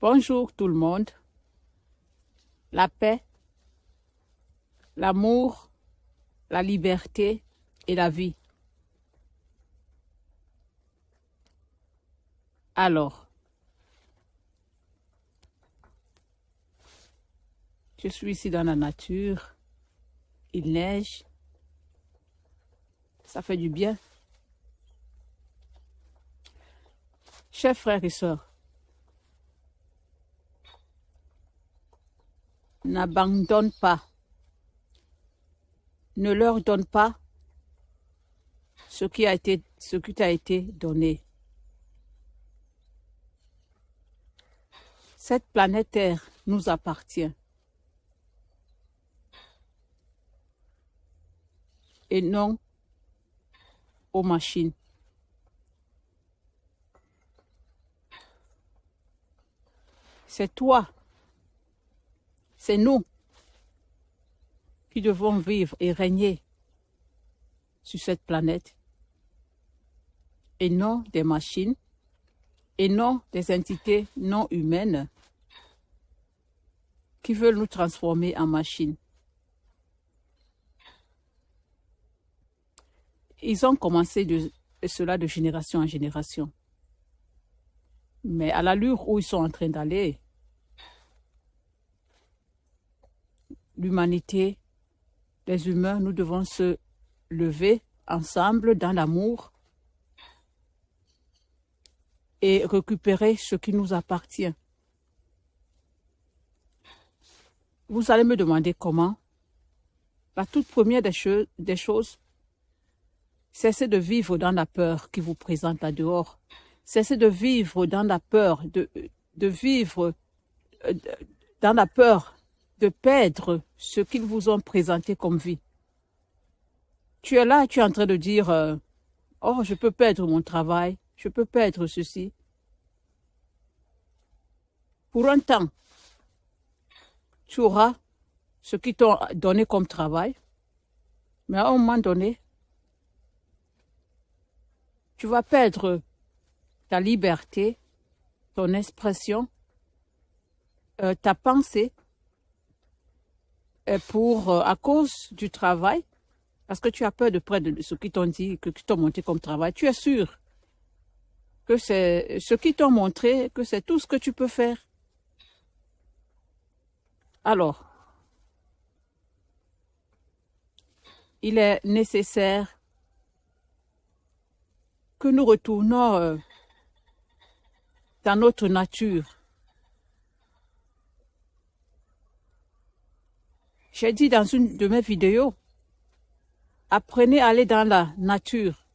Bonjour tout le monde. La paix, l'amour, la liberté et la vie. Alors, je suis ici dans la nature, il neige, ça fait du bien. Chers frères et sœurs, n'abandonne pas, ne leur donne pas ce qui t'a été donné. Cette planète Terre nous appartient. Et non aux machines. C'est toi, c'est nous qui devons vivre et régner sur cette planète. Et non des machines, et non des entités non humaines qui veulent nous transformer en machines. Ils ont commencé cela de génération en génération. Mais à l'allure où ils sont en train d'aller, l'humanité, les humains, nous devons se lever ensemble dans l'amour et récupérer ce qui nous appartient. Vous allez me demander comment. La toute première des choses, cessez de vivre dans la peur qui vous présente là dehors. Cessez de vivre dans la peur, de vivre dans la peur de perdre ce qu'ils vous ont présenté comme vie. Tu es là, tu es en train de dire oh, je peux perdre mon travail, je peux perdre ceci. Pour un temps, tu auras ce qu'ils t'ont donné comme travail, mais à un moment donné, tu vas perdre ta liberté, ton expression, ta pensée, à cause du travail, parce que tu as peur de perdre ce qu'ils t'ont dit, que t'ont montré comme travail. Tu es sûr que c'est ce qu'ils t'ont montré, que c'est tout ce que tu peux faire. Alors, il est nécessaire que nous retournons dans notre nature. J'ai dit dans une de mes vidéos, apprenez à aller dans la nature.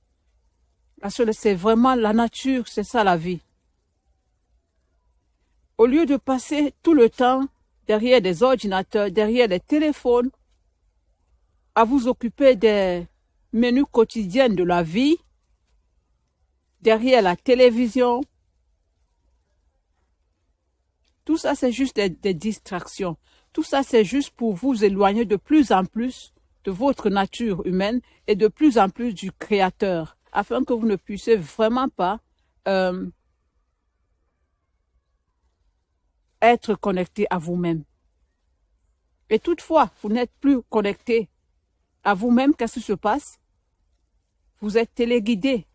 Parce que c'est vraiment la nature, c'est ça la vie. Au lieu de passer tout le temps derrière des ordinateurs, derrière des téléphones, à vous occuper des menus quotidiens de la vie, derrière la télévision, tout ça c'est juste des distractions. Tout ça c'est juste pour vous éloigner de plus en plus de votre nature humaine et de plus en plus du Créateur, afin que vous ne puissiez vraiment pas être connecté à vous-même. Et toutefois, vous n'êtes plus connecté à vous-même, qu'est-ce qui se passe? Vous êtes téléguidé.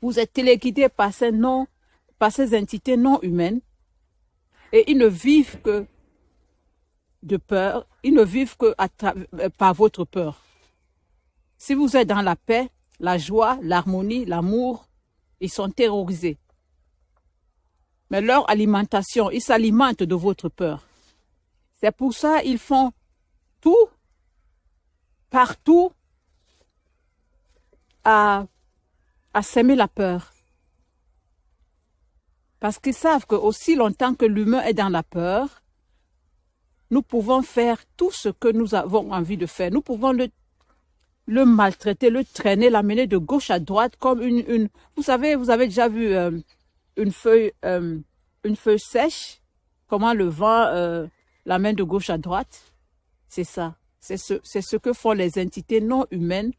Vous êtes téléguidé par ces entités non humaines. Et ils ne vivent que de peur. Ils ne vivent que par votre peur. Si vous êtes dans la paix, la joie, l'harmonie, l'amour, ils sont terrorisés. Mais leur alimentation, ils s'alimentent de votre peur. C'est pour ça qu'ils font tout, partout, à s'aimer la peur. Parce qu'ils savent que aussi longtemps que l'humain est dans la peur, nous pouvons faire tout ce que nous avons envie de faire. Nous pouvons le maltraiter, le traîner, l'amener de gauche à droite comme une... Vous savez, vous avez déjà vu une feuille sèche, comment le vent l'amène de gauche à droite. C'est ça. C'est ce que font les entités non humaines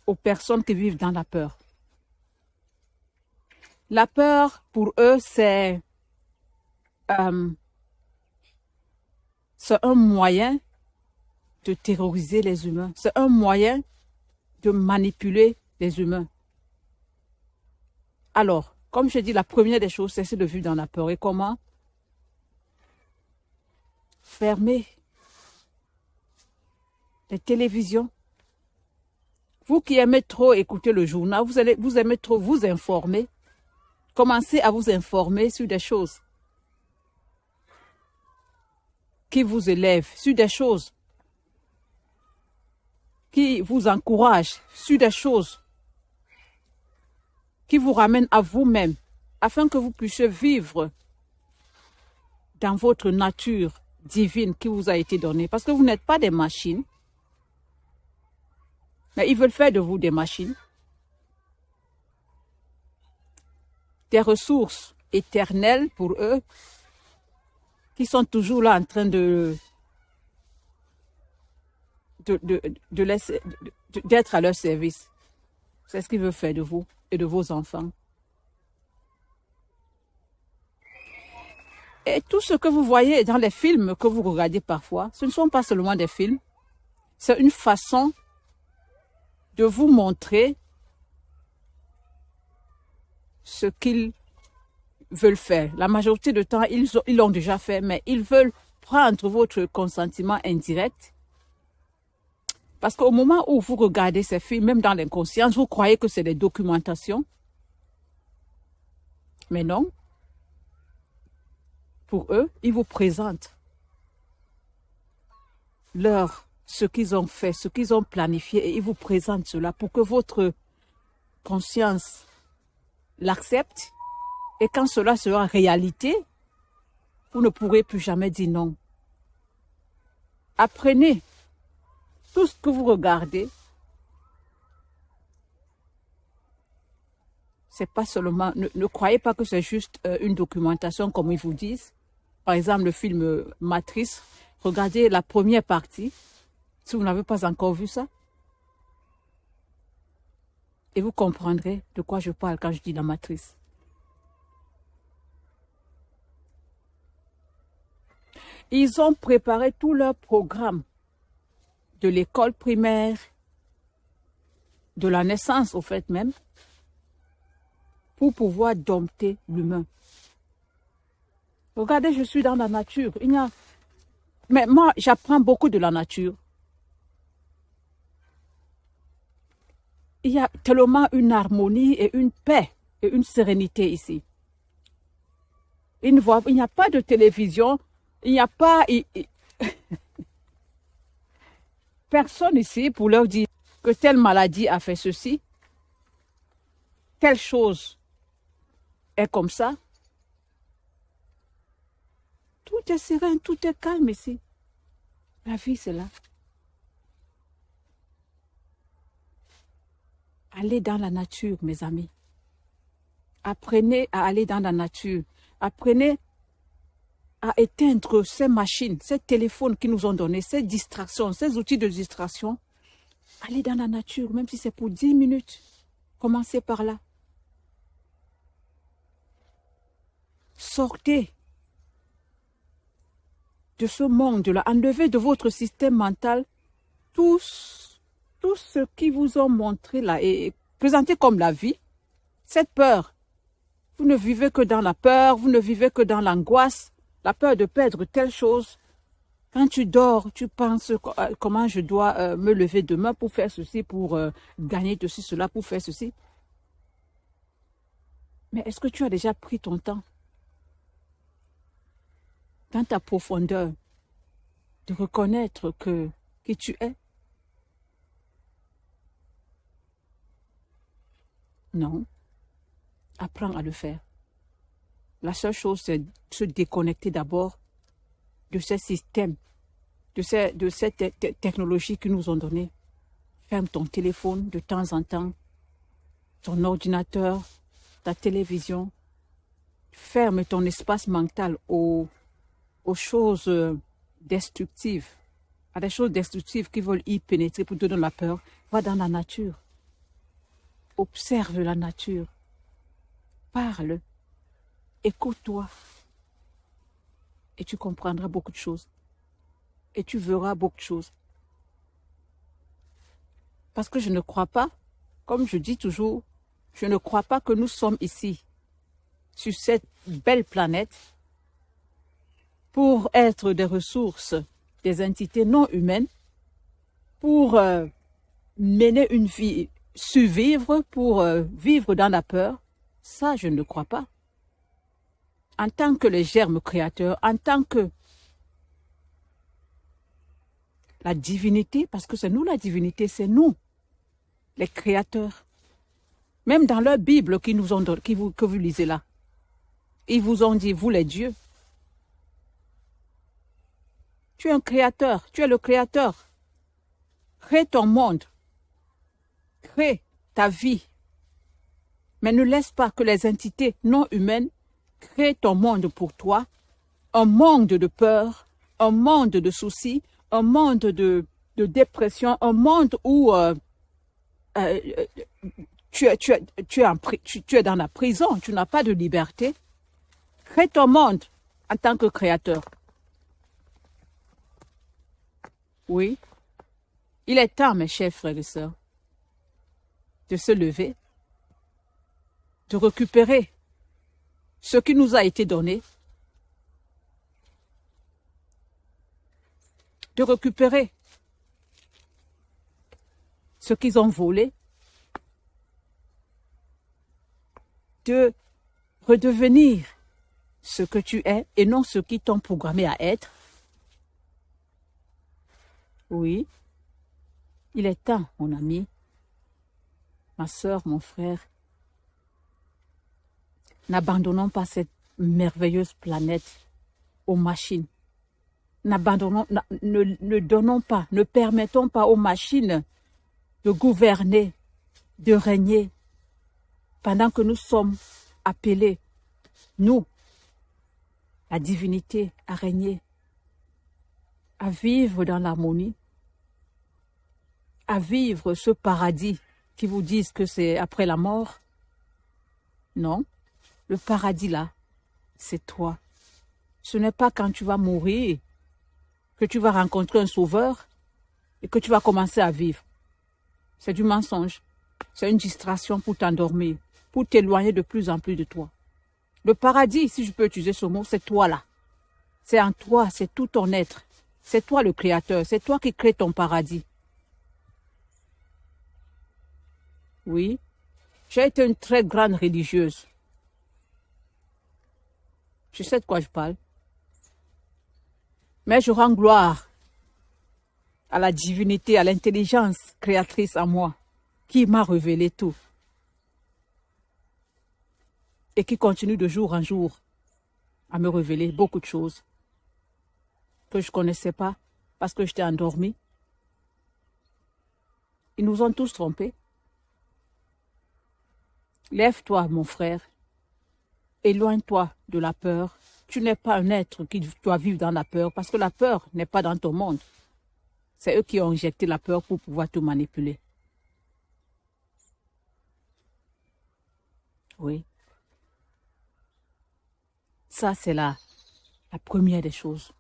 aux personnes qui vivent dans la peur. La peur, pour eux, c'est euh, c'est un moyen de terroriser les humains. C'est un moyen de manipuler les humains. Alors, comme je dis, la première des choses, c'est de vivre dans la peur. Et comment? Fermer les télévisions. Vous qui aimez trop écouter le journal, vous aimez trop vous informer. Commencez à vous informer sur des choses qui vous élèvent, sur des choses qui vous encouragent, sur des choses qui vous ramènent à vous-même, afin que vous puissiez vivre dans votre nature divine qui vous a été donnée. Parce que vous n'êtes pas des machines, mais ils veulent faire de vous des machines, des ressources éternelles pour eux, qui sont toujours là en train d'être à leur service. C'est ce qu'ils veulent faire de vous et de vos enfants. Et tout ce que vous voyez dans les films que vous regardez parfois, ce ne sont pas seulement des films, c'est une façon de vous montrer ce qu'ils veulent faire. La majorité du temps, ils l'ont déjà fait, mais ils veulent prendre votre consentement indirect. Parce qu'au moment où vous regardez ces films, même dans l'inconscience, vous croyez que c'est des documentations. Mais non. Pour eux, ils vous présentent ce qu'ils ont fait, ce qu'ils ont planifié, et ils vous présentent cela pour que votre conscience l'accepte. Et quand cela sera réalité, vous ne pourrez plus jamais dire non. Apprenez tout ce que vous regardez. C'est pas seulement, ne croyez pas que c'est juste une documentation comme ils vous disent. Par exemple, le film Matrice, regardez la première partie, si vous n'avez pas encore vu ça. Et vous comprendrez de quoi je parle quand je dis la matrice. Ils ont préparé tout leur programme de l'école primaire, de la naissance au fait même, pour pouvoir dompter l'humain. Regardez, je suis dans la nature. Mais moi, j'apprends beaucoup de la nature. Il y a tellement une harmonie et une paix et une sérénité ici. Il n'y a pas de télévision, il n'y a pas... personne ici pour leur dire que telle maladie a fait ceci, telle chose est comme ça. Tout est serein, tout est calme ici. La vie, c'est là. Allez dans la nature, mes amis. Apprenez à aller dans la nature. Apprenez à éteindre ces machines, ces téléphones qui nous ont donné, ces distractions, ces outils de distraction. Allez dans la nature, même si c'est pour 10 minutes. Commencez par là. Sortez de ce monde-là. Enlevez de votre système mental tout ce qui vous ont montré là et présenté comme la vie. Cette peur. Vous ne vivez que dans la peur, vous ne vivez que dans l'angoisse, la peur de perdre telle chose. Quand tu dors, tu penses comment je dois me lever demain pour faire ceci, pour gagner de cela, pour faire ceci. Mais est-ce que tu as déjà pris ton temps dans ta profondeur de reconnaître qui tu es? Non. Apprends à le faire. La seule chose, c'est de se déconnecter d'abord de ces systèmes, de ces technologies qui nous ont données. Ferme ton téléphone de temps en temps, ton ordinateur, ta télévision. Ferme ton espace mental aux choses destructives, à des choses destructives qui veulent y pénétrer pour te donner la peur. Va dans la nature. Observe la nature. Parle. Écoute-toi. et tu comprendras beaucoup de choses. Et tu verras beaucoup de choses. Parce que je ne crois pas, comme je dis toujours, je ne crois pas que nous sommes ici, sur cette belle planète, pour être des ressources, des entités non humaines, pour mener une vie, survivre, pour vivre dans la peur. Ça, je ne le crois pas. En tant que les germes créateurs, en tant que la divinité, parce que c'est nous la divinité, c'est nous, les créateurs. Même dans leur Bible que vous lisez là, ils vous ont dit, vous les dieux, tu es un créateur, tu es le créateur. Crée ton monde, crée ta vie, mais ne laisse pas que les entités non humaines créent ton monde pour toi, un monde de peur, un monde de soucis, un monde de dépression, un monde où tu es dans la prison, tu n'as pas de liberté. Crée ton monde en tant que créateur. Oui, il est temps, mes chers frères et sœurs, de se lever, de récupérer ce qui nous a été donné, de récupérer ce qu'ils ont volé, de redevenir ce que tu es et non ce qu'ils t'ont programmé à être. Oui, il est temps, mon ami, ma sœur, mon frère. N'abandonnons pas cette merveilleuse planète aux machines. Ne donnons pas, ne permettons pas aux machines de gouverner, de régner, pendant que nous sommes appelés, nous, la divinité, à régner, à vivre dans l'harmonie, à vivre ce paradis qui vous disent que c'est après la mort. Non, le paradis là, c'est toi. Ce n'est pas quand tu vas mourir que tu vas rencontrer un sauveur et que tu vas commencer à vivre. C'est du mensonge. C'est une distraction pour t'endormir, pour t'éloigner de plus en plus de toi. Le paradis, si je peux utiliser ce mot, c'est toi là. C'est en toi, c'est tout ton être. C'est toi le créateur, c'est toi qui crée ton paradis. Oui, j'ai été une très grande religieuse. Je sais de quoi je parle. Mais je rends gloire à la divinité, à l'intelligence créatrice en moi, qui m'a révélé tout. Et qui continue de jour en jour à me révéler beaucoup de choses que je ne connaissais pas parce que j'étais endormie. Ils nous ont tous trompés. Lève-toi, mon frère. Éloigne-toi de la peur. Tu n'es pas un être qui doit vivre dans la peur parce que la peur n'est pas dans ton monde. C'est eux qui ont injecté la peur pour pouvoir te manipuler. Oui. Ça, c'est la première des choses.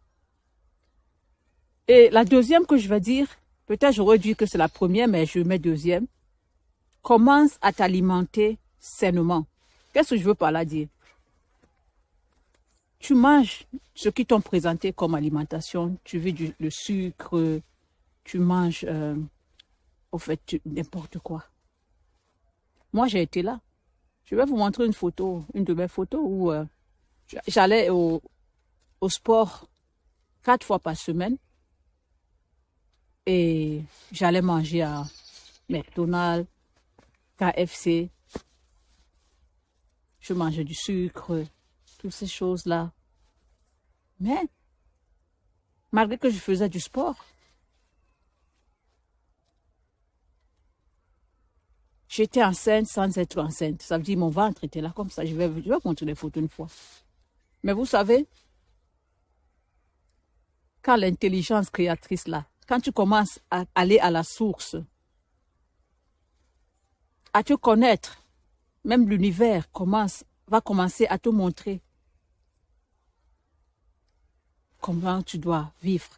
Et la deuxième que je vais dire, peut-être j'aurais dit que c'est la première, mais je mets deuxième. Commence à t'alimenter sainement. Qu'est-ce que je veux par là dire? Tu manges ce qu'ils t'ont présenté comme alimentation. Tu veux le sucre, tu manges, au fait, n'importe quoi. Moi, j'ai été là. Je vais vous montrer une photo, une de mes photos où j'allais au sport 4 fois par semaine et j'allais manger à McDonald's, KFC. Je mangeais du sucre, toutes ces choses-là. Mais, malgré que je faisais du sport, j'étais enceinte sans être enceinte. Ça veut dire mon ventre était là comme ça. Je vais vous montrer les photos une fois. Mais vous savez, quand l'intelligence créatrice là, quand tu commences à aller à la source, à te connaître, même l'univers va commencer à te montrer comment tu dois vivre.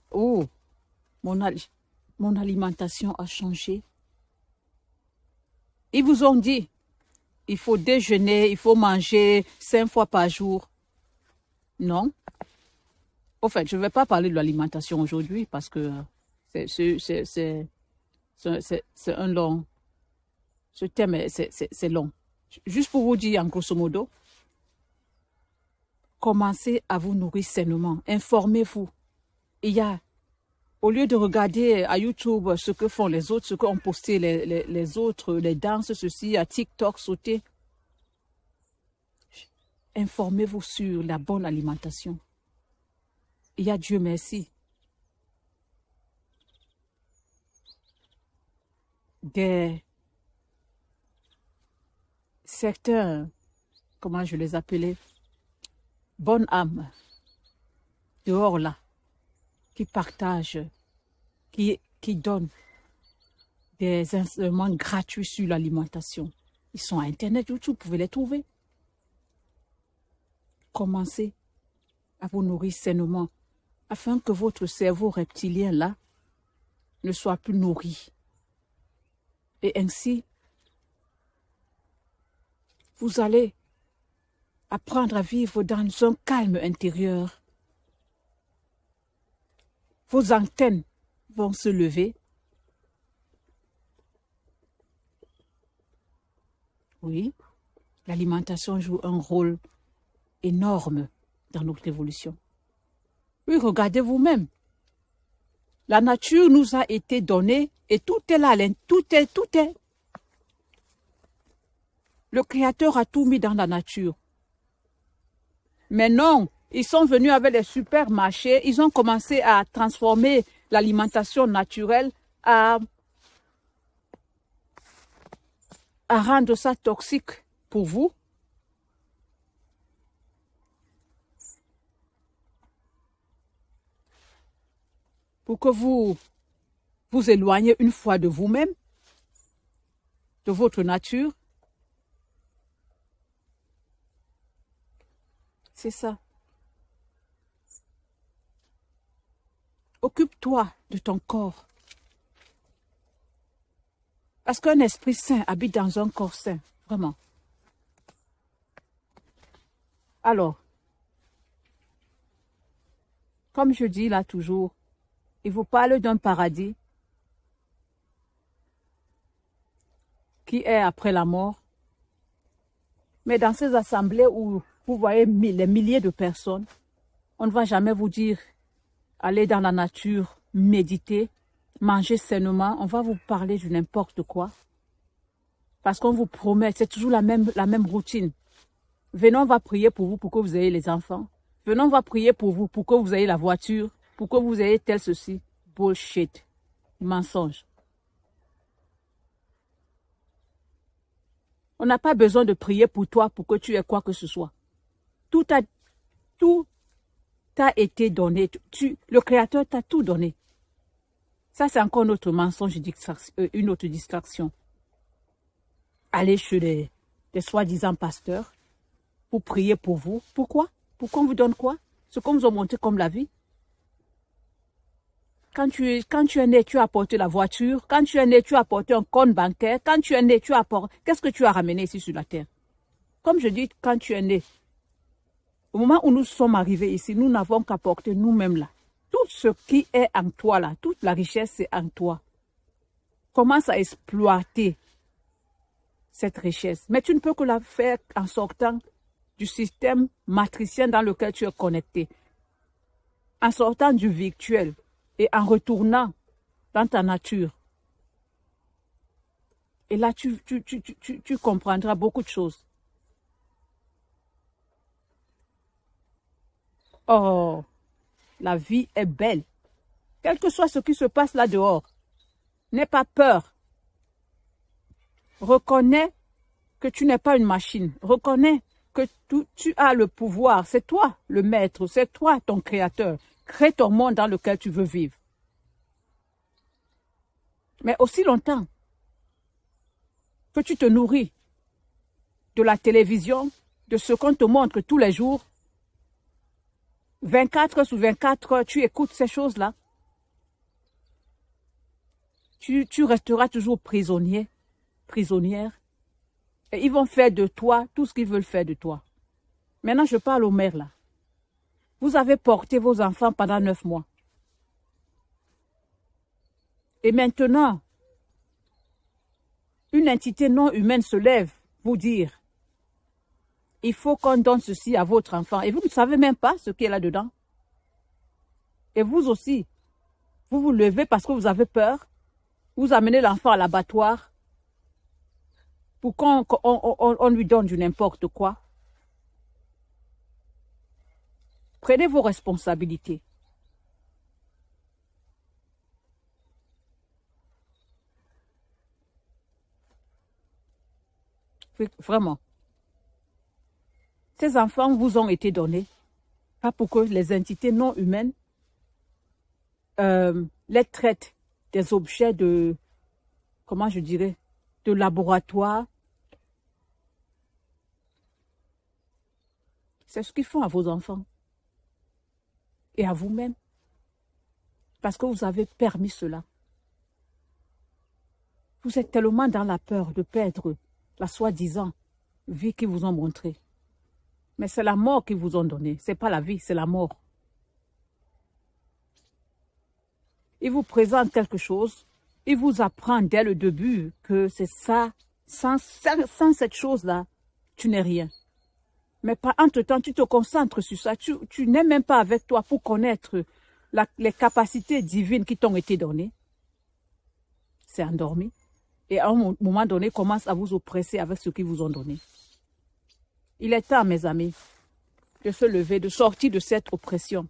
Oh, mon alimentation a changé. Ils vous ont dit, il faut déjeuner, il faut manger 5 fois par jour. Non. Au fait, je ne vais pas parler de l'alimentation aujourd'hui parce que c'est un long... Ce thème, c'est long. Juste pour vous dire, en grosso modo, commencez à vous nourrir sainement. Informez-vous. Il y a, au lieu de regarder à YouTube ce que font les autres, ce qu'ont posté les autres, les danses, ceci, à TikTok, sauter, informez-vous sur la bonne alimentation. Il y a, Dieu merci, certains, comment je les appelais, bonnes âmes, dehors là, qui partagent, qui donnent des instruments gratuits sur l'alimentation. Ils sont à Internet, YouTube, vous pouvez les trouver. Commencez à vous nourrir sainement afin que votre cerveau reptilien là ne soit plus nourri. Et ainsi, vous allez apprendre à vivre dans un calme intérieur. Vos antennes vont se lever. Oui, l'alimentation joue un rôle énorme dans notre évolution. Oui, regardez vous-même. La nature nous a été donnée et tout est là, tout est. Le Créateur a tout mis dans la nature. Mais non, ils sont venus avec les supermarchés, ils ont commencé à transformer l'alimentation naturelle, à rendre ça toxique pour vous. Pour que vous vous éloignez une fois de vous-même, de votre nature. C'est ça. Occupe-toi de ton corps. Parce qu'un esprit sain habite dans un corps sain, vraiment. Alors, comme je dis là toujours, il vous parle d'un paradis qui est après la mort. Mais dans ces assemblées où vous voyez les milliers de personnes, on ne va jamais vous dire allez dans la nature, méditer, manger sainement. On va vous parler de n'importe quoi. Parce qu'on vous promet, c'est toujours la même routine. Venez, on va prier pour vous pour que vous ayez les enfants. Venez, on va prier pour vous pour que vous ayez la voiture, pour que vous ayez tel ceci. Bullshit. Mensonge. On n'a pas besoin de prier pour toi pour que tu aies quoi que ce soit. Tout t'a été donné. Le Créateur t'a tout donné. Ça, c'est encore notre mensonge, une autre distraction. Allez chez des soi-disant pasteurs pour prier pour vous. Pourquoi? Pour qu'on vous donne quoi? Ce qu'on vous a montré comme la vie. Quand tu es né, tu as apporté la voiture. Quand tu es né, tu as apporté un compte bancaire. Quand tu es né, tu as apporté... Qu'est-ce que tu as ramené ici sur la terre? Comme je dis, quand tu es né, au moment où nous sommes arrivés ici, nous n'avons qu'apporter nous-mêmes là. Tout ce qui est en toi là, toute la richesse, c'est en toi. Commence à exploiter cette richesse. Mais tu ne peux que la faire en sortant du système matricien dans lequel tu es connecté. En sortant du virtuel. Et en retournant dans ta nature. Et là, tu comprendras beaucoup de choses. Oh, la vie est belle. Quel que soit ce qui se passe là dehors, n'aie pas peur. Reconnais que tu n'es pas une machine. Reconnais que tu as le pouvoir. C'est toi le maître, c'est toi ton créateur. Crée ton monde dans lequel tu veux vivre. Mais aussi longtemps que tu te nourris de la télévision, de ce qu'on te montre tous les jours, 24 heures sur 24 heures, tu écoutes ces choses-là. Tu resteras toujours prisonnier, prisonnière. Et ils vont faire de toi tout ce qu'ils veulent faire de toi. Maintenant, je parle aux mères là. Vous avez porté vos enfants pendant 9 mois. Et maintenant, une entité non humaine se lève vous dire, il faut qu'on donne ceci à votre enfant. Et vous ne savez même pas ce qui est là-dedans. Et vous aussi, vous vous levez parce que vous avez peur. Vous amenez l'enfant à l'abattoir pour qu'on lui donne du n'importe quoi. Prenez vos responsabilités. Vraiment. Ces enfants vous ont été donnés, pas pour que les entités non humaines les traitent des objets de, comment je dirais, de laboratoire. C'est ce qu'ils font à vos enfants et à vous-même, parce que vous avez permis cela. Vous êtes tellement dans la peur de perdre la soi-disant vie qu'ils vous ont montrée. Mais c'est la mort qu'ils vous ont donnée. Ce n'est pas la vie, c'est la mort. Il vous présente quelque chose, il vous apprend dès le début que c'est ça. Sans cette chose-là, tu n'es rien. Mais entre-temps, tu te concentres sur ça. Tu n'es même pas avec toi pour connaître les capacités divines qui t'ont été données. C'est endormi. Et à un moment donné, commence à vous oppresser avec ce qu'ils vous ont donné. Il est temps, mes amis, de se lever, de sortir de cette oppression.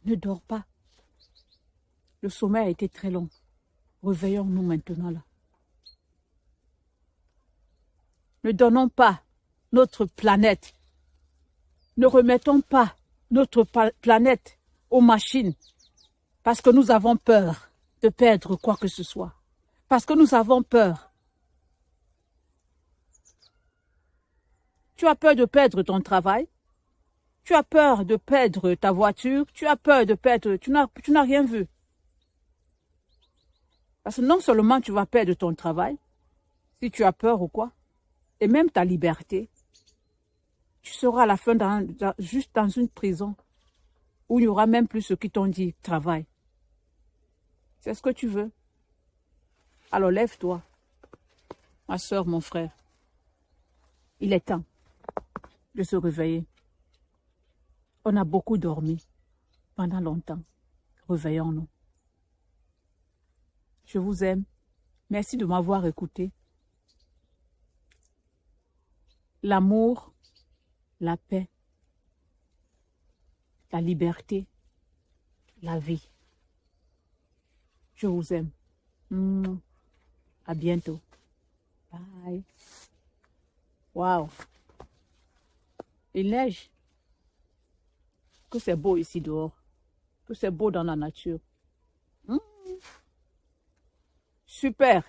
Ne dors pas. Le sommeil a été très long. Réveillons-nous maintenant là. Ne donnons pas notre planète. Ne remettons pas notre planète aux machines parce que nous avons peur de perdre quoi que ce soit. Parce que nous avons peur. Tu as peur de perdre ton travail. Tu as peur de perdre ta voiture. Tu as peur de perdre... Tu n'as rien vu. Parce que non seulement tu vas perdre ton travail, si tu as peur ou quoi, et même ta liberté, tu seras à la fin juste dans une prison où il n'y aura même plus ceux qui t'ont dit travail. C'est ce que tu veux. Alors lève-toi, ma soeur, mon frère. Il est temps de se réveiller. On a beaucoup dormi pendant longtemps. Réveillons-nous. Je vous aime. Merci de m'avoir écouté. L'amour, la paix, la liberté, la vie. Je vous aime. À bientôt. Bye. Wow. Il neige. Que c'est beau ici dehors. Que c'est beau dans la nature. Super.